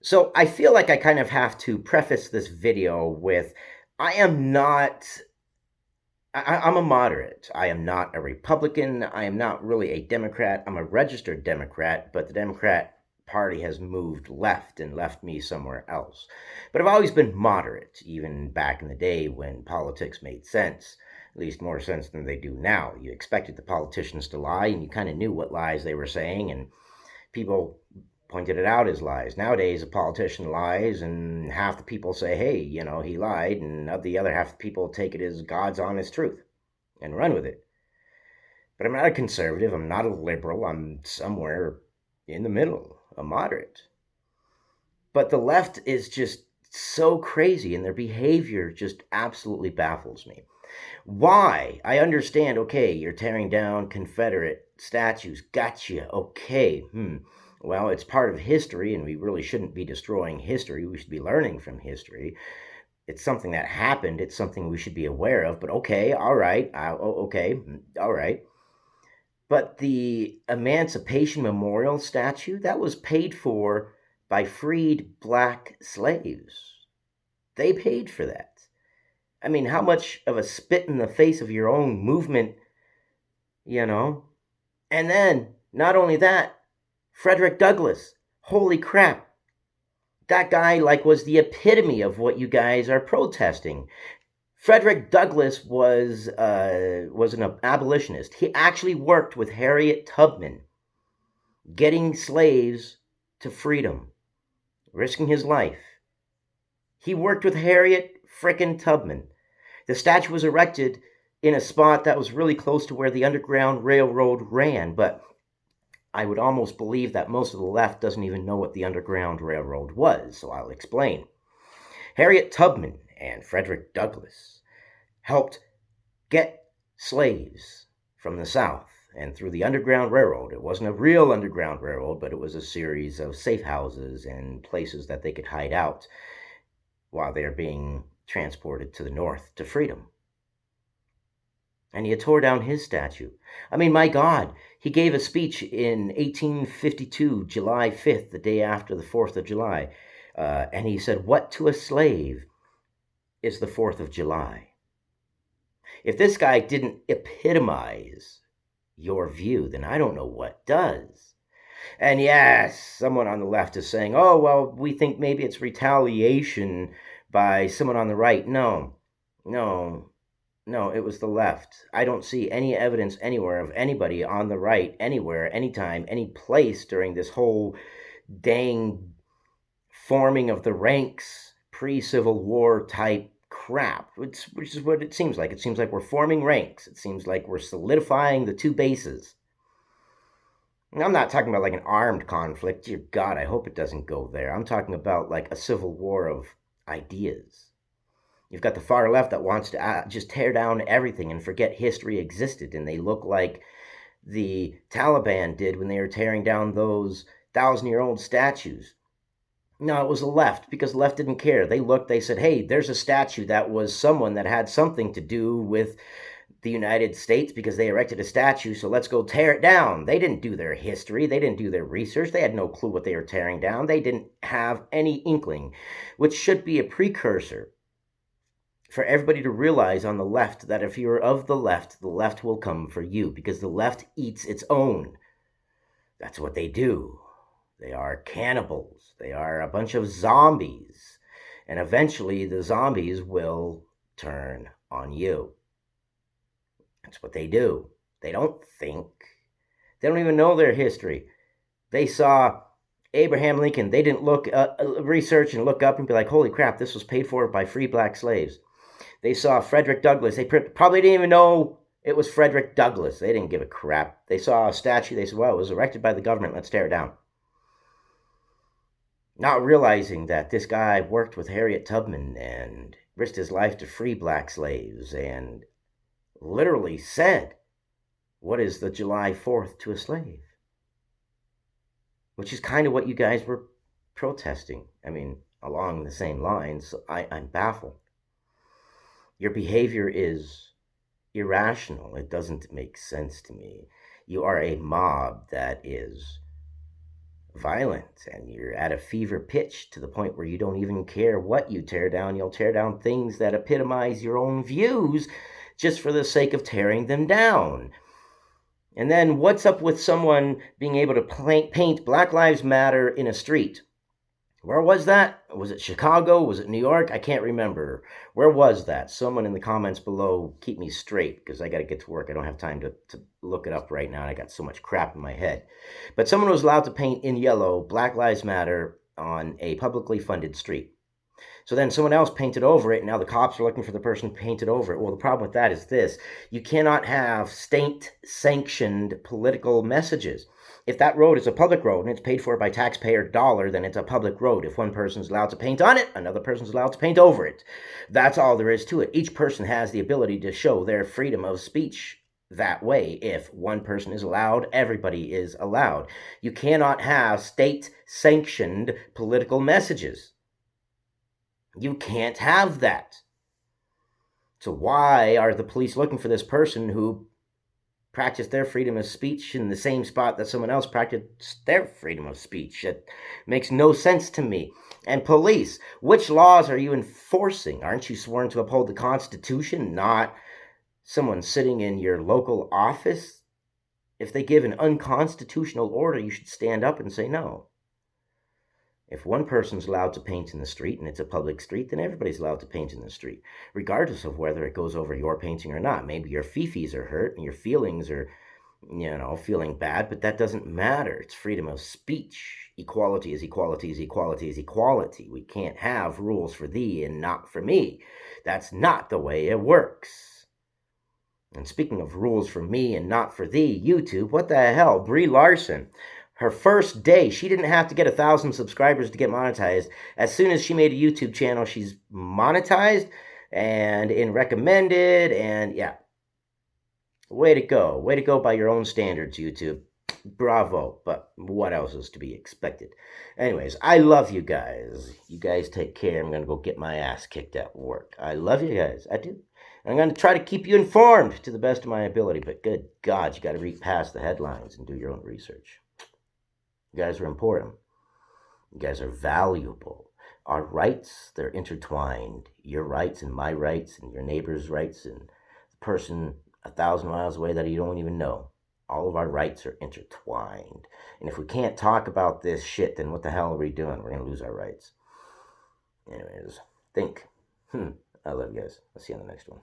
So I feel like I kind of have to preface this video with I am not, I'm a moderate. I am not a Republican. I am not really a Democrat. I'm a registered Democrat, but the Democrat Party has moved left and left me somewhere else. But I've always been moderate, even back in the day when politics made sense, at least more sense than they do now. You expected the politicians to lie, and you kind of knew what lies they were saying, and people pointed it out as lies. Nowadays, a politician lies, and half the people say, hey, he lied, and the other half the people take it as God's honest truth and run with it. But I'm not a conservative, I'm not a liberal, I'm somewhere in the middle, a moderate. But the left is just so crazy, and their behavior just absolutely baffles me. Why? I understand, okay, you're tearing down Confederate statues. Gotcha. Okay. Well, it's part of history, and we really shouldn't be destroying history. We should be learning from history. It's something that happened. It's something we should be aware of. But okay, all right. Okay, all right. But the Emancipation Memorial statue, that was paid for by freed black slaves. They paid for that. I mean, how much of a spit in the face of your own movement, you know? And then, not only that, Frederick Douglass, holy crap. That guy was the epitome of what you guys are protesting. Frederick Douglass was an abolitionist. He actually worked with Harriet Tubman, getting slaves to freedom, risking his life. He worked with Harriet frickin' Tubman. The statue was erected in a spot that was really close to where the Underground Railroad ran, but I would almost believe that most of the left doesn't even know what the Underground Railroad was, so I'll explain. Harriet Tubman and Frederick Douglass helped get slaves from the South and through the Underground Railroad. It wasn't a real Underground Railroad, but it was a series of safe houses and places that they could hide out while they're being transported to the North to freedom. And he tore down his statue. I mean, my God, he gave a speech in 1852, July 5th, the day after the 4th of July, and he said, what to a slave is the 4th of July? If this guy didn't epitomize your view, then I don't know what does. And yes, someone on the left is saying, oh, well, we think maybe it's retaliation by someone on the right. No, it was the left. I don't see any evidence anywhere of anybody on the right, anywhere, anytime, any place during this whole dang forming of the ranks, pre-Civil War type crap, which is what it seems like. It seems like we're forming ranks. It seems like we're solidifying the two bases. And I'm not talking about an armed conflict. Dear God, I hope it doesn't go there. I'm talking about a civil war of ideas. You've got the far left that wants to just tear down everything and forget history existed, and they look like the Taliban did when they were tearing down those thousand-year-old statues. No, it was the left, because the left didn't care. They looked, they said, hey, there's a statue that was someone that had something to do with the United States because they erected a statue, so let's go tear it down. They didn't do their history. They didn't do their research. They had no clue what they were tearing down. They didn't have any inkling, which should be a precursor for everybody to realize on the left that if you're of the left will come for you, because the left eats its own. That's what they do. They are cannibals. They are a bunch of zombies. And eventually the zombies will turn on you. That's what they do. They don't think. They don't even know their history. They saw Abraham Lincoln. They didn't research and look up and be like, holy crap, this was paid for by free black slaves. They saw Frederick Douglass. They probably didn't even know it was Frederick Douglass. They didn't give a crap. They saw a statue. They said, well, it was erected by the government. Let's tear it down. Not realizing that this guy worked with Harriet Tubman and risked his life to free black slaves and literally said, what is the July 4th to a slave? Which is kind of what you guys were protesting. I mean, along the same lines. I'm baffled. Your behavior is irrational. It doesn't make sense to me. You are a mob that is violent, and you're at a fever pitch to the point where you don't even care what you tear down. You'll tear down things that epitomize your own views just for the sake of tearing them down. And then what's up with someone being able to paint Black Lives Matter in a street? Where was that? Was it Chicago? Was it New York? I can't remember. Where was that? Someone in the comments below keep me straight because I got to get to work. I don't have time to look it up right now. I got so much crap in my head. But someone was allowed to paint in yellow Black Lives Matter on a publicly funded street. So then someone else painted over it, and now the cops are looking for the person who painted over it. Well, the problem with that is this: you cannot have state-sanctioned political messages. If that road is a public road and it's paid for by taxpayer dollar, then it's a public road. If one person's allowed to paint on it, another person's allowed to paint over it. That's all there is to it. Each person has the ability to show their freedom of speech that way. If one person is allowed, everybody is allowed. You cannot have state-sanctioned political messages. You can't have that. So why are the police looking for this person who practiced their freedom of speech in the same spot that someone else practiced their freedom of speech? It makes no sense to me. And police, which laws are you enforcing? Aren't you sworn to uphold the Constitution, not someone sitting in your local office? If they give an unconstitutional order, you should stand up and say no. If one person's allowed to paint in the street and it's a public street, then everybody's allowed to paint in the street, regardless of whether it goes over your painting or not. Maybe your fifis are hurt and your feelings are, feeling bad, but that doesn't matter. It's freedom of speech. Equality is equality is equality is equality. We can't have rules for thee and not for me. That's not the way it works. And speaking of rules for me and not for thee, YouTube, what the hell? Brie Larson. Her first day, she didn't have to get 1,000 subscribers to get monetized. As soon as she made a YouTube channel, she's monetized and in recommended, and yeah. Way to go. Way to go by your own standards, YouTube. Bravo. But what else is to be expected? Anyways, I love you guys. You guys take care. I'm going to go get my ass kicked at work. I love you guys. I do. I'm going to try to keep you informed to the best of my ability. But good God, you got to read past the headlines and do your own research. You guys are important. You guys are valuable. Our rights, they're intertwined. Your rights and my rights and your neighbor's rights and the person 1,000 miles away that you don't even know. All of our rights are intertwined. And if we can't talk about this shit, then what the hell are we doing? We're going to lose our rights. Anyways, think. I love you guys. I'll see you on the next one.